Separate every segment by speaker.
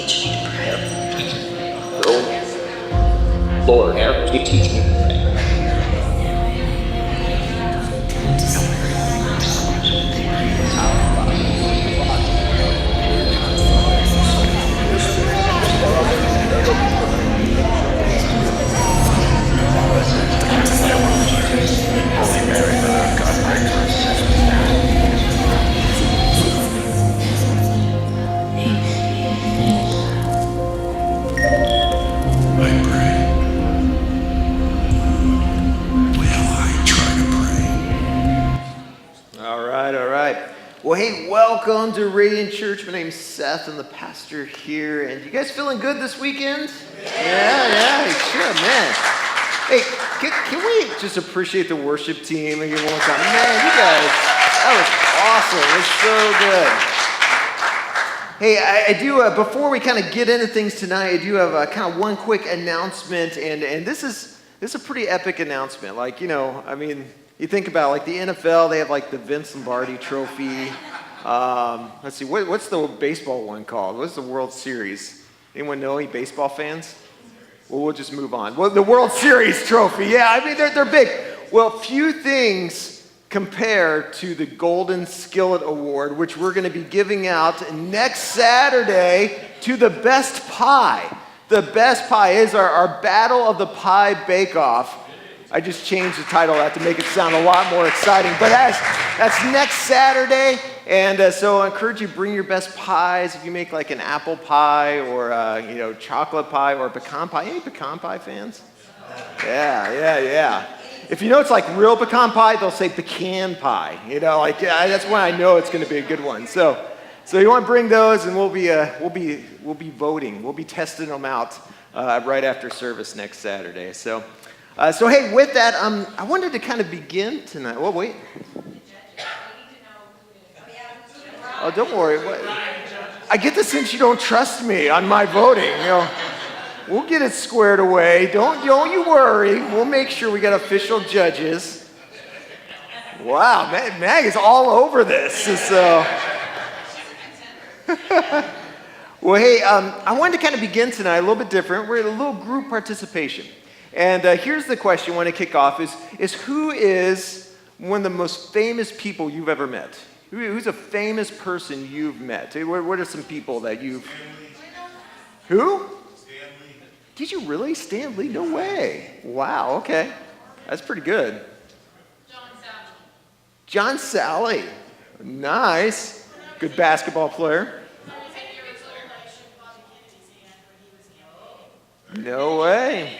Speaker 1: teach me to pray. Oh, Lord, would you teach me to pray?
Speaker 2: Well, hey, welcome to Radiant Church. My name's Seth. I'm the pastor here. And you guys feeling good this weekend? Yeah, sure, man. Hey, can we just appreciate the worship team again one more time? Man, you guys, that was awesome. It's so good. Hey, I do, before we kind of get into things tonight, I do have kind of one quick announcement. And this is a pretty epic announcement. Like, you know, I mean, you think about like the NFL, they have like the Vince Lombardi trophy. Let's see, what's the baseball one called? What's the World Series? Anyone know, any baseball fans? Well, we'll just move on. Well, the World Series trophy, yeah, I mean, they're big. Well, few things compare to the Golden Skillet Award, which we're going to be giving out next Saturday to the best pie. The best pie is our Battle of the Pie Bake-Off. I just changed the title of that to make it sound a lot more exciting. But that's next Saturday. And so I encourage you, bring your best pies. If you make like an apple pie or, chocolate pie or pecan pie. Any pecan pie fans? Yeah. If you know it's like real pecan pie, they'll say pecan pie. You know, like that's when I know it's going to be a good one. So you want to bring those, and we'll be voting. We'll be testing them out right after service next Saturday. So hey, with that, I wanted to kind of begin tonight. Well, wait. Oh, don't worry. I get the sense you don't trust me on my voting. You know, we'll get it squared away. Don't you worry. We'll make sure we got official judges. Wow, Mag is all over this. So, well, hey, I wanted to kind of begin tonight a little bit different. We're at a little group participation. And here's the question I want to kick off is who is one of the most famous people you've ever met? Who's a famous person you've met? What are some people that you've... Who?
Speaker 3: Stan Lee.
Speaker 2: Did you really? Stan Lee? No way. Wow, okay. That's pretty good. John Sally. Nice. Good basketball player. No way.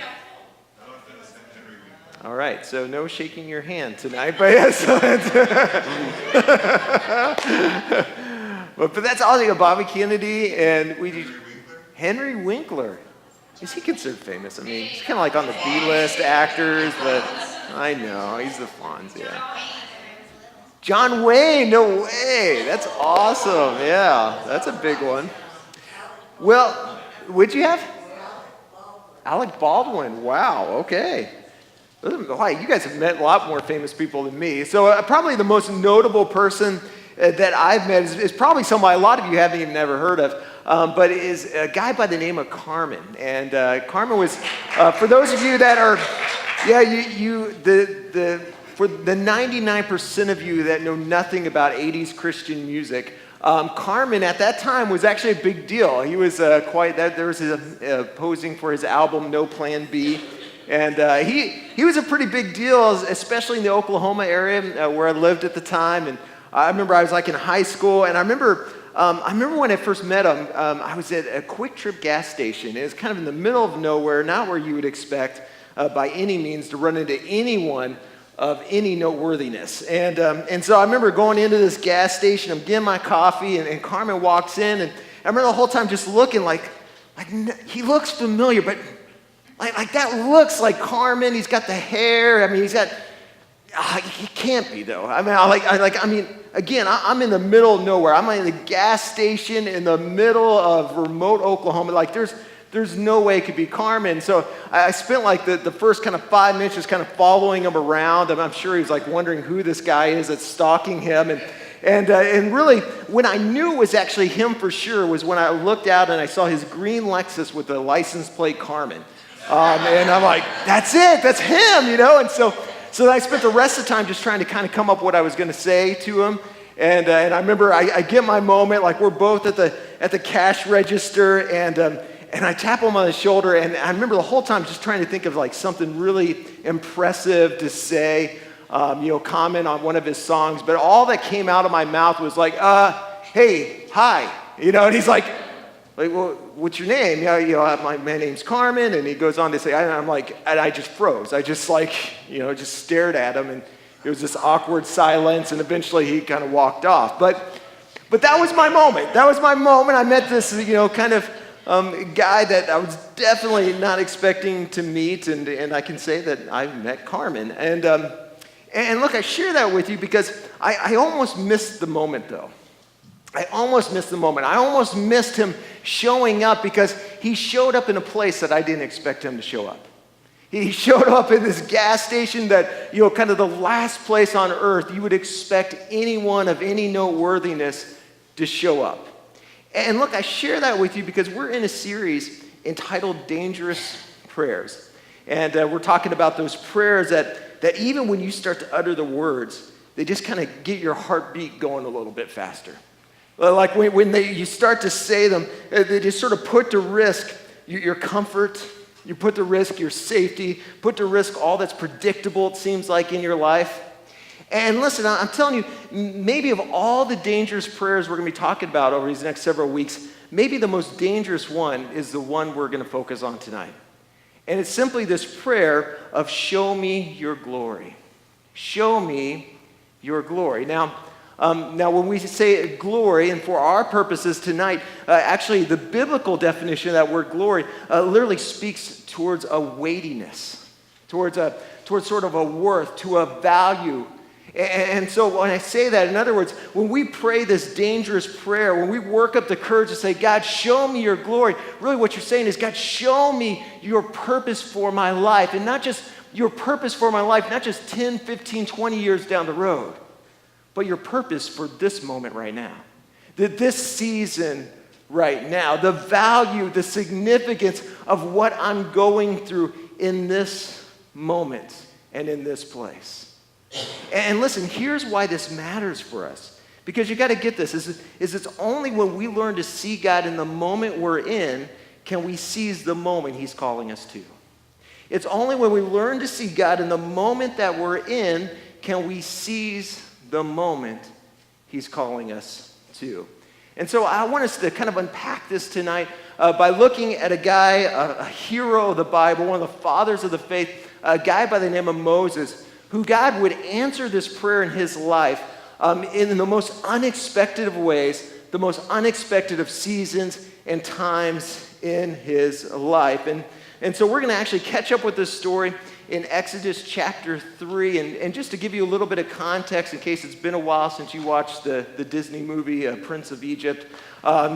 Speaker 2: All right, so no shaking your hand tonight, but yes. but that's all. Bobby Kennedy and Henry Winkler. Is he considered famous? I mean, he's kind of like on the B-list actors, but I know he's the Fonz, yeah. John Wayne, no way. That's awesome. Yeah, that's a big one. Well, what'd you have? Alec Baldwin. Wow. Okay. Wow, you guys have met a lot more famous people than me. So probably the most notable person that I've met is probably somebody a lot of you haven't even never heard of, but is a guy by the name of Carmen. And Carmen was, for those of you that are, for the 99% of you that know nothing about 80s Christian music, Carmen at that time was actually a big deal. He was there was posing for his album No Plan B. And he was a pretty big deal, especially in the Oklahoma area where I lived at the time. And I remember I was like in high school, and I remember when I first met him, I was at a Quick Trip gas station. It was kind of in the middle of nowhere, not where you would expect by any means to run into anyone of any noteworthiness. And so I remember going into this gas station, I'm getting my coffee, and Carmen walks in, and I remember the whole time just looking like he looks familiar, but like that looks like Carmen. He's got the hair. I mean, he's got. He can't be though. I mean, again, I'm in the middle of nowhere. I'm in the gas station in the middle of remote Oklahoma. Like there's no way it could be Carmen. So I spent like the first kind of 5 minutes just kind of following him around. And I'm sure he was like wondering who this guy is that's stalking him. And really, when I knew it was actually him for sure was when I looked out and I saw his green Lexus with the license plate Carmen. And I'm like, that's it, that's him, you know? And so I spent the rest of the time just trying to kind of come up with what I was going to say to him. And I remember I get my moment, like we're both at the cash register, and I tap him on the shoulder, and I remember the whole time just trying to think of like something really impressive to say, comment on one of his songs. But all that came out of my mouth was like, hey, hi, and he's like, well, what's your name? My name's Carmen, and he goes on to say, and I'm like, and I just froze. I just just stared at him, and there was this awkward silence, and eventually he kind of walked off. But that was my moment. That was my moment. I met this, kind of guy that I was definitely not expecting to meet, and I can say that I met Carmen. And look, I share that with you because I almost missed the moment, though. I almost missed the moment. I almost missed him showing up because he showed up in a place that I didn't expect him to show up. He showed up in this gas station that, kind of the last place on earth you would expect anyone of any noteworthiness to show up. And look, I share that with you because we're in a series entitled Dangerous Prayers. And we're talking about those prayers that even when you start to utter the words, they just kind of get your heartbeat going a little bit faster. Like when you start to say them, they just sort of put to risk your comfort, you put to risk your safety, put to risk all that's predictable, it seems like, in your life. And listen, I'm telling you, maybe of all the dangerous prayers we're going to be talking about over these next several weeks, maybe the most dangerous one is the one we're going to focus on tonight. And it's simply this prayer of show me your glory. Show me your glory. Now, when we say glory, and for our purposes tonight, actually the biblical definition of that word glory literally speaks towards a weightiness, towards sort of a worth, to a value. And so when I say that, in other words, when we pray this dangerous prayer, when we work up the courage to say, God, show me your glory, really what you're saying is, God, show me your purpose for my life. And not just your purpose for my life, not just 10, 15, 20 years down the road, but your purpose for this moment right now. This season right now, the value, the significance of what I'm going through in this moment and in this place. And listen, here's why this matters for us. Because you got to get this, is it's only when we learn to see God in the moment we're in can we seize the moment he's calling us to. It's only when we learn to see God in the moment that we're in can we seize the moment he's calling us to. And so I want us to kind of unpack this tonight by looking at a guy, a hero of the Bible, one of the fathers of the faith, a guy by the name of Moses, who God would answer this prayer in his life in the most unexpected of ways, the most unexpected of seasons and times in his life. And so we're going to actually catch up with this story in Exodus chapter 3. And just to give you a little bit of context, in case it's been a while since you watched the Disney movie Prince of Egypt,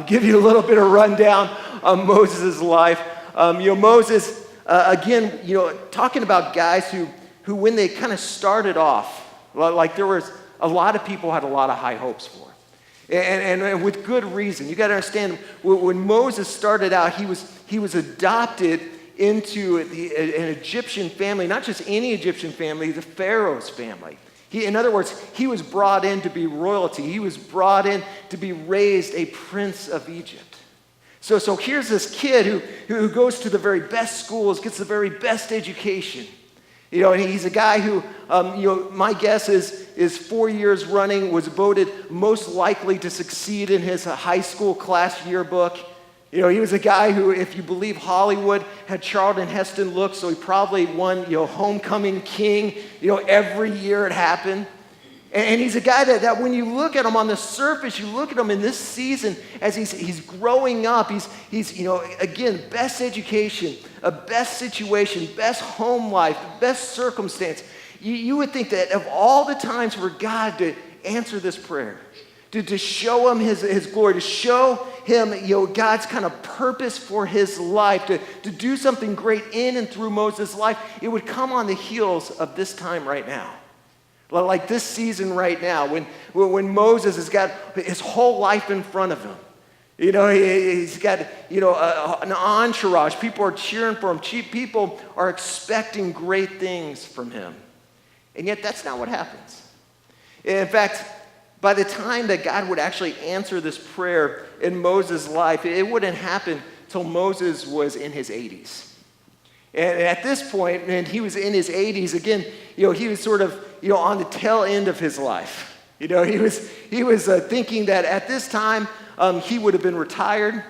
Speaker 2: give you a little bit of rundown on Moses' life. Moses, again, talking about guys who when they kind of started off, like there was a lot of people had a lot of high hopes for. And with good reason. You got to understand, when Moses started out, he was adopted into an Egyptian family, not just any Egyptian family, the Pharaoh's family. In other words, he was brought in to be royalty. He was brought in to be raised a prince of Egypt. So here's this kid who goes to the very best schools, gets the very best education. And he's a guy who, my guess is 4 years running was voted most likely to succeed in his high school class yearbook. He was a guy who, if you believe Hollywood, had Charlton Heston looks, so he probably won, homecoming king, every year it happened. And he's a guy that when you look at him on the surface, you look at him in this season as he's growing up, he's again, best education, a best situation, best home life, best circumstance. You would think that of all the times for God to answer this prayer, to show him his glory, to show him God's kind of purpose for his life, to do something great in and through Moses' life, it would come on the heels of this time right now. Like this season right now, when Moses has got his whole life in front of him. He's got, an entourage. People are cheering for him. People are expecting great things from him. And yet that's not what happens. In fact, by the time that God would actually answer this prayer in Moses' life, it wouldn't happen till Moses was in his 80s. And at this point, and he was in his 80s, again, he was sort of, on the tail end of his life. He was thinking that at this time, he would have been retired.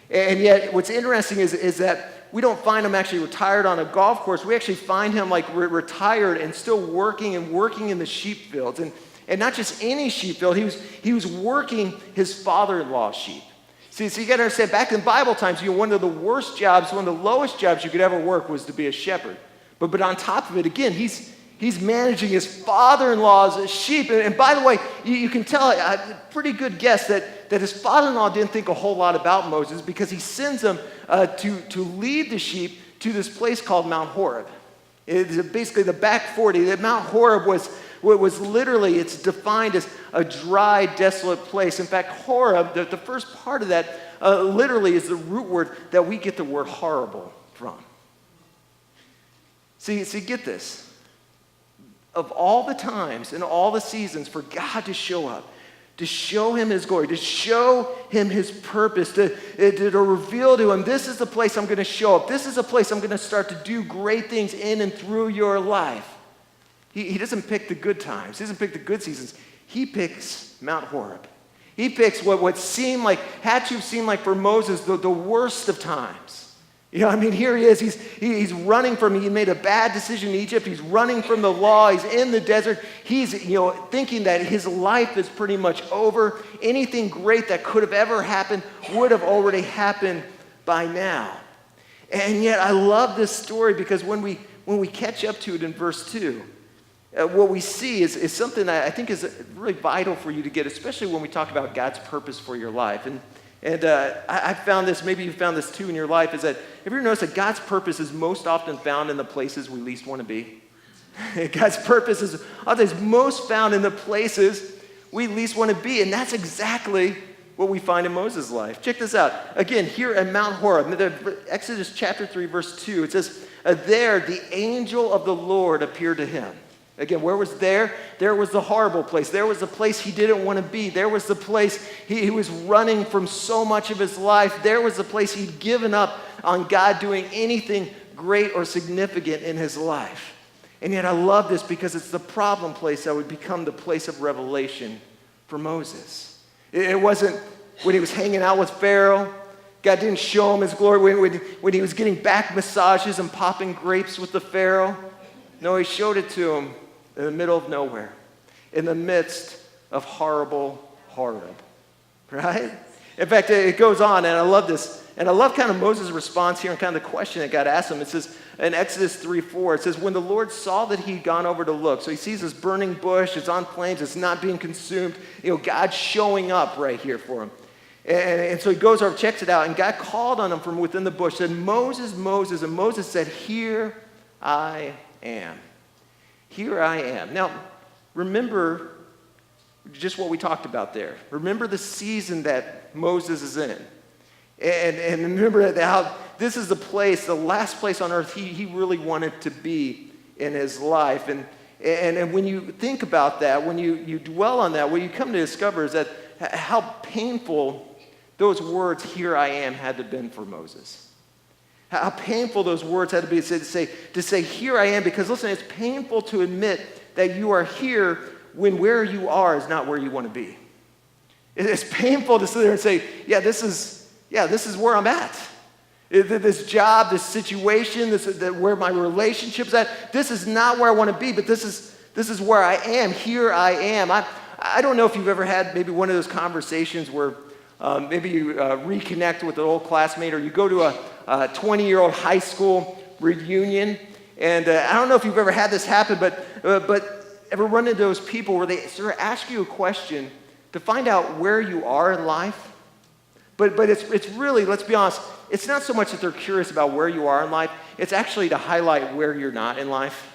Speaker 2: And yet what's interesting is that we don't find him actually retired on a golf course. We actually find him like retired and still working in the sheep fields. And not just any sheep field, he was working his father-in-law's sheep. See, so you got to understand, back in Bible times, one of the worst jobs, one of the lowest jobs you could ever work was to be a shepherd. But on top of it, again, he's managing his father-in-law's sheep. And by the way, you can tell, a pretty good guess that his father-in-law didn't think a whole lot about Moses, because he sends him to lead the sheep to this place called Mount Horeb. It's basically the back 40. That Mount Horeb was literally, it's defined as a dry, desolate place. In fact, Horeb, the first part of that, literally is the root word that we get the word horrible from. See, get this. Of all the times and all the seasons for God to show up, to show him his glory, to show him his purpose, to reveal to him, this is the place I'm going to show up. This is a place I'm going to start to do great things in and through your life. He doesn't pick the good times. He doesn't pick the good seasons. He picks Mount Horeb. He picks what had to seem like for Moses the worst of times. Here he is. He's running from, he made a bad decision in Egypt. He's running from the law. He's in the desert. He's, thinking that his life is pretty much over. Anything great that could have ever happened would have already happened by now. And yet I love this story, because when we catch up to it in verse 2, what we see is something that I think is really vital for you to get, especially when we talk about God's purpose for your life. And I found this, maybe you found this too in your life, is that, have you ever noticed that God's purpose is most often found in the places we least want to be? God's purpose is always most found in the places we least want to be. And that's exactly what we find in Moses' life. Check this out. Again, here at Mount Horeb, Exodus chapter 3, verse 2, it says, there the angel of the Lord appeared to him. Again, where was there? There was the horrible place. There was the place he didn't want to be. There was the place he was running from so much of his life. There was the place he'd given up on God doing anything great or significant in his life. And yet I love this, because it's the problem place that would become the place of revelation for Moses. It wasn't when he was hanging out with Pharaoh. God didn't show him his glory. When he was getting back massages and popping grapes with the Pharaoh. No, he showed it to him in the middle of nowhere, in the midst of horrible Horeb, right? In fact, it goes on, and I love this. And I love kind of Moses' response here and kind of the question that God asked him. It says in Exodus 3:4, it says, when the Lord saw that he'd gone over to look, so he sees this burning bush, it's on flames, it's not being consumed, God's showing up right here for him. And so he goes over, checks it out, and God called on him from within the bush, said, Moses, Moses, and Moses said, here I am. Here I am. Now, remember just what we talked about there. Remember the season that Moses is in. And remember how this is the place, the last place on earth he really wanted to be in his life. And when you think about that, when you dwell on that, what you come to discover is that how painful those words, here I am, had to have been for Moses. How painful those words had to be to say, here I am, because listen, it's painful to admit that you are here when where you are is not where you want to be. It's painful to sit there and say, this is where I'm at. This job, this situation, where my relationship's at, this is not where I want to be, but this is where I am. Here I am. I don't know if you've ever had maybe one of those conversations where maybe you reconnect with an old classmate, or you go to a 20-year-old high school reunion. And I don't know if you've ever had this happen, but ever run into those people where they sort of ask you a question to find out where you are in life. But it's really, let's be honest, it's not so much that they're curious about where you are in life, it's actually to highlight where you're not in life.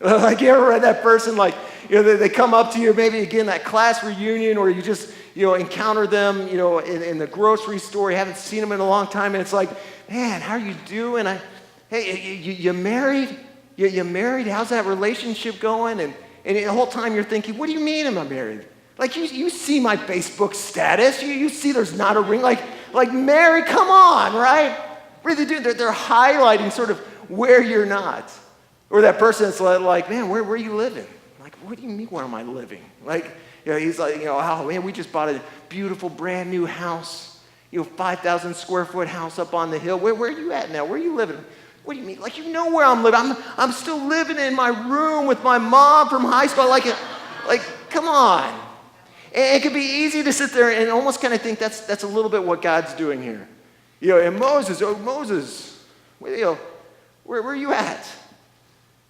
Speaker 2: Like, you ever read that person, like, they come up to you, maybe again, that class reunion, or you just, encounter them, in the grocery store, you haven't seen them in a long time, and it's like, man, how are you doing? Hey, you married? You married? How's that relationship going? And the whole time you're thinking, what do you mean am I married? Like, you see my Facebook status. You see there's not a ring. Like married, come on, right? What are they doing? They're highlighting sort of where you're not. Or that person that's like, man, where are you living? Like, what do you mean, where am I living? Like, he's like, oh, man, we just bought a beautiful brand new house, 5,000 square foot house up on the hill. Where are you at now? Where are you living? What do you mean? Like, where I'm living. I'm still living in my room with my mom from high school. Like, come on. And it could be easy to sit there and almost kind of think that's a little bit what God's doing here. And Moses, where are you at?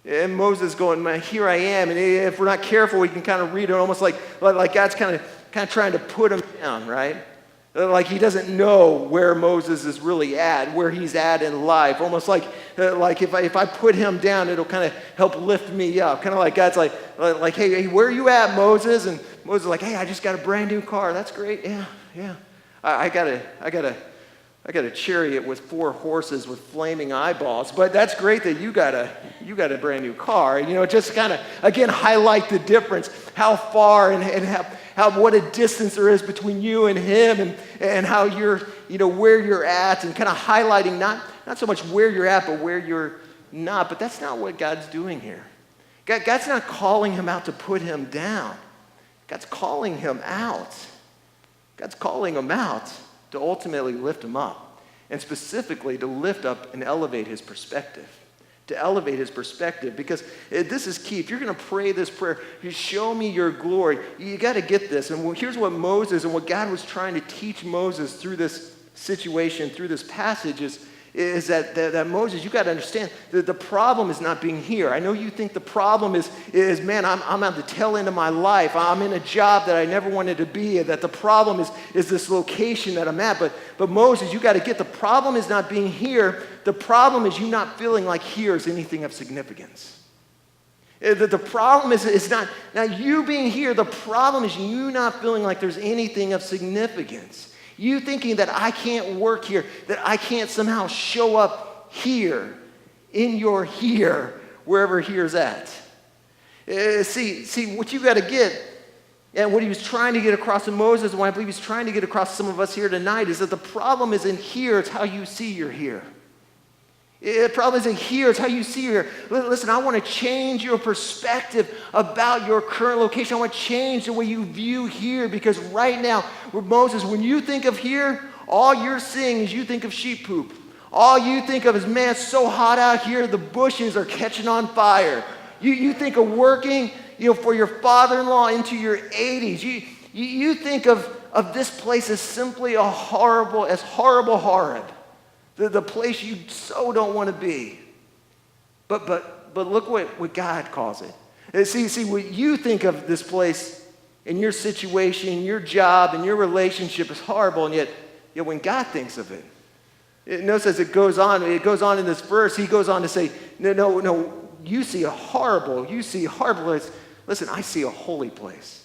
Speaker 2: And Moses going, man, here I am. And if we're not careful, we can kind of read it almost like God's kind of trying to put him down, right? Like he doesn't know where Moses is really at, where he's at in life. Almost like if I put him down, it'll kind of help lift me up. Kind of like God's like, hey, where are you at, Moses? And Moses is like, hey, I just got a brand new car. That's great. Yeah. I got a chariot with 4 horses with flaming eyeballs. But that's great that you got a brand new car. Just kind of again highlight the difference, how far and how what a distance there is between you and him, and how you're where you're at, and kind of highlighting not so much where you're at, but where you're not. But that's not what God's doing here. God's not calling him out to put him down. God's calling him out. God's calling him out to ultimately lift him up, and specifically to lift up and elevate his perspective. To elevate his perspective, because this is key. If you're going to pray this prayer, you show me your glory, you got to get this. And here's what Moses and what God was trying to teach Moses through this situation, through this passage, is that Moses, you got to understand that the problem is not being here. I know you think the problem is man, I'm at the tail end of my life. I'm in a job that I never wanted to be in. That the problem is this location that I'm at. But Moses, you got to get the problem is not being here. The problem is you not feeling like here is anything of significance. The problem is not you being here. The problem is you not feeling like there's anything of significance. You thinking that I can't work here, that I can't somehow show up here, in your here, wherever here's at. See, what you got to get, and what he was trying to get across to Moses, and what I believe he's trying to get across to some of us here tonight, is that the problem isn't here, it's how you see you're here. The problem isn't here, it's how you see here. Listen, I want to change your perspective about your current location. I want to change the way you view here, because right now, with Moses, when you think of here, all you're seeing is you think of sheep poop. All you think of is, man, it's so hot out here, the bushes are catching on fire. You think of working, for your father-in-law into your 80s. You think of this place as simply horrible horrid. The place you so don't want to be. But look what God calls it. See, what you think of this place and your situation, your job, and your relationship is horrible, and yet when God thinks of it, notice as it goes on in this verse, he goes on to say, no, you see horrible place. Listen, I see a holy place.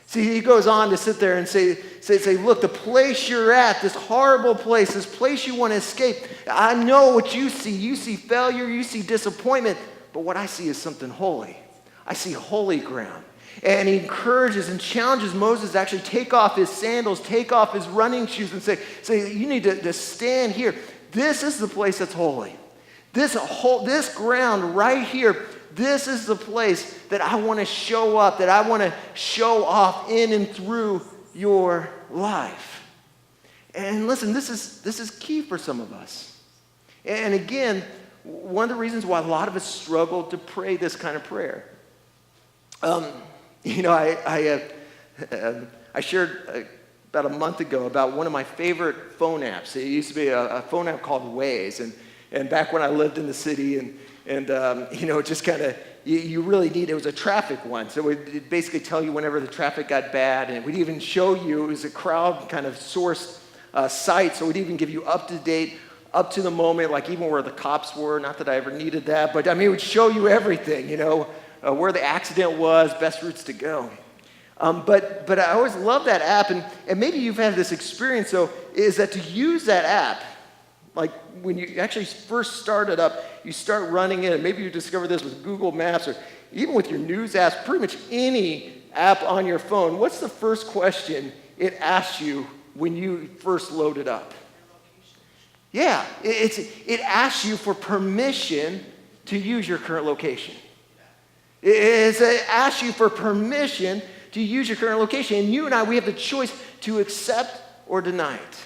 Speaker 2: See, he goes on to sit there and say, look, the place you're at, this horrible place, this place you want to escape, I know what you see. You see failure, you see disappointment, but what I see is something holy. I see holy ground. And he encourages and challenges Moses to actually take off his sandals, take off his running shoes, and say you need to stand here. This is the place that's holy. This ground right here, this is the place that I want to show up, that I want to show off in and through your life. And listen, this is key for some of us. And again, one of the reasons why a lot of us struggle to pray this kind of prayer. I shared about a month ago about one of my favorite phone apps. It used to be a phone app called Waze, and back when I lived in the city, and just kind of, you really need, it was a traffic one. So it would basically tell you whenever the traffic got bad, and it would even show you, it was a crowd kind of sourced site, so it would even give you up to date, up to the moment, like even where the cops were. Not that I ever needed that, but I mean, it would show you everything, where the accident was, best routes to go. But I always love that app, and maybe you've had this experience, though, is that to use that app, like when you actually first start it up, you start running it, and maybe you discover this with Google Maps or even with your news apps, pretty much any app on your phone, what's the first question it asks you when you first load it up? Yeah, it asks you for permission to use your current location. It asks you for permission to use your current location. And you and I, we have the choice to accept or deny it.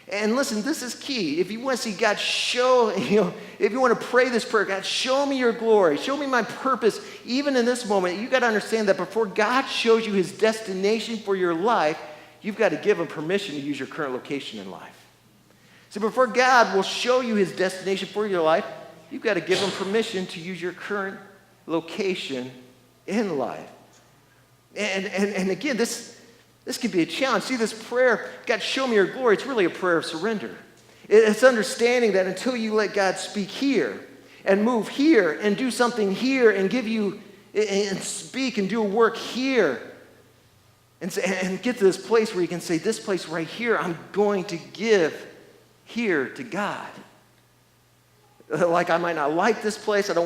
Speaker 2: And listen, this is key. If you want to see God show, if you want to pray this prayer, God, show me your glory, show me my purpose, even in this moment, you got to understand that before God shows you his destination for your life, you've got to give him permission to use your current location in life. So before God will show you his destination for your life, you've got to give him permission to use your current location in life. And again, this can be a challenge. See, this prayer, God, show me your glory, it's really a prayer of surrender. It's understanding that until you let God speak here and move here and do something here and give you, and speak and do a work here and get to this place where you can say, this place right here, I'm going to give here to God. Like I might not like this place, I don't want